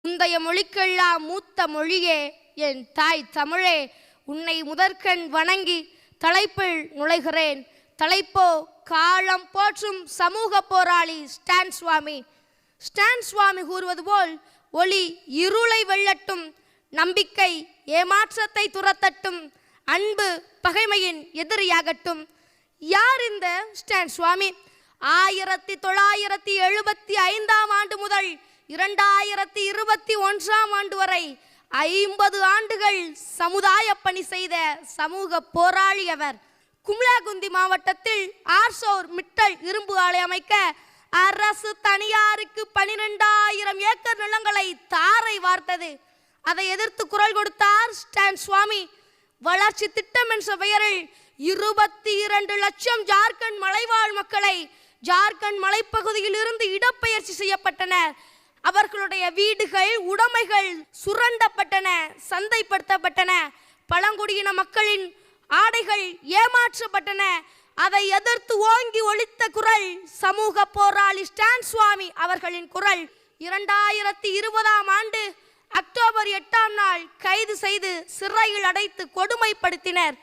முந்தைய மொழிக்கெல்லாம் மூத்த மொழியே என் தாய் தமிழே, உன்னை முதற்கண் வணங்கி தலைப்பில் நுழைகிறேன். தலைப்போ காலம் போற்றும் சமூக போராளி ஸ்டான் சுவாமி. ஸ்டான் சுவாமி கூறுவது போல், ஒளி இருளை வெல்லட்டும், நம்பிக்கை ஏமாற்றத்தை துரத்தட்டும், அன்பு பகைமையின் எதிரியாகட்டும். யார் இந்த ஸ்டான் சுவாமி? 1975 ஆண்டு முதல் 2021 ஆண்டு வரை 50 ஆண்டுகள் சமுதாய பணி செய்த சமூக போராளி அவர். கும்லாகுந்தி மாவட்டத்தில் ஆர்சோர் மிட்டல் இரும்பு ஆலை அமைக்க அரசு தனியாருக்கு 12,000 ஏக்கர் நிலங்களை தாரை வார்த்தது. அதை எதிர்த்து குரல் கொடுத்தார் ஸ்டான் சுவாமி. வளர்ச்சி திட்டம் என்ற பெயரில் 22 லட்சம் ஜார்க்கண்ட் மலைவாழ் மக்களை ஜார்க்கண்ட் மலைப்பகுதியில் இருந்து இடப்பெயர்ச்சி செய்யப்பட்டனர். அவர்களுடைய வீடுகள் உடைமைகள் சுரண்டப்பட்டன, சந்தைப்படுத்தப்பட்டன. பழங்குடியின மக்களின் ஆடைகள் ஏமாற்றப்பட்டன. அதை எதிர்த்து ஓங்கி ஒலித்த குரல் சமூக போராளி ஸ்டான் சுவாமி அவர்களின் குரல். 2020 ஆண்டு அக்டோபர் 8 நாள் கைது செய்து சிறையில் அடைத்து கொடுமைப்படுத்தினர்.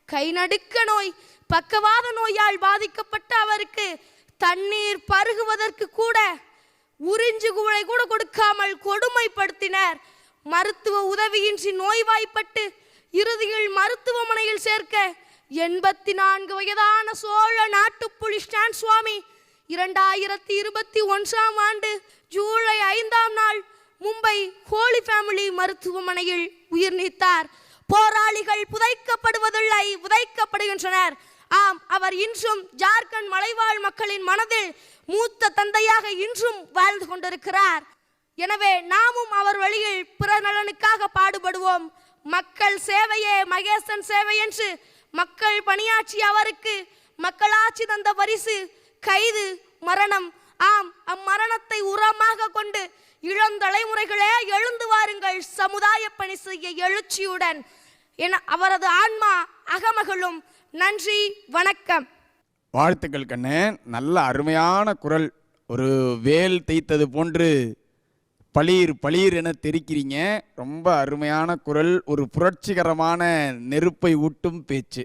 கை நடுக்க நோய், பக்கவாத நோயால் பாதிக்கப்பட்ட அவருக்கு தண்ணீர் பருகுவதற்கு கூட உறிஞ்சு குவளை கூட கொடுக்காமல் கொடுமைப்படுத்தினர். மருத்துவ உதவியின்றி நோய்வாய்ப்பட்டு இறுதியில் மருத்துவமனையில் சேர்க்க 84 வயதான சோழ நாட்டுப்புலி ஸ்டான் சுவாமி 2021 ஆண்டு ஜூலை 5 நாள் மும்பை ஹோலி ஃபேமிலி மருத்துவமனையில் உயிர் நீத்தார். போராளிகள் புதைக்கப்படுவதில்லை, உதைக்கப்படுகின்றனர். ஆம், அவர் இன்றும் ஜார்க்கண்ட் மலைவாழ் மக்களின் மனதில் மூத்த தந்தையாக இன்றும் வாழ்ந்து கொண்டிருக்கிறார். எனவே நாமும் அவர் வழியில் பிற நலனுக்காக பாடுபடுவோம். மக்கள் சேவையே மகேசன் சேவை என்று மக்கள் பணியாற்றி அவருக்கு மக்களாட்சி தந்த பரிசு கைது, மரணம். ஆம், அம்மரணத்தை உரமாக கொண்டு இளந்தலைமுறைகளே எழுந்து வாருங்கள், சமுதாய பணி செய்ய எழுச்சியுடன் என அவரது ஆன்மா அகமகளும். நன்றி, வணக்கம். வாழ்த்துக்கள் கண்ணன். நல்ல அருமையான குரல். ஒரு வேல் தேய்த்தது போன்று பளீர் பளீர் என தெரிக்கிறீங்க. ரொம்ப அருமையான குரல். ஒரு புரட்சிகரமான நெருப்பை ஊட்டும் பேச்சு.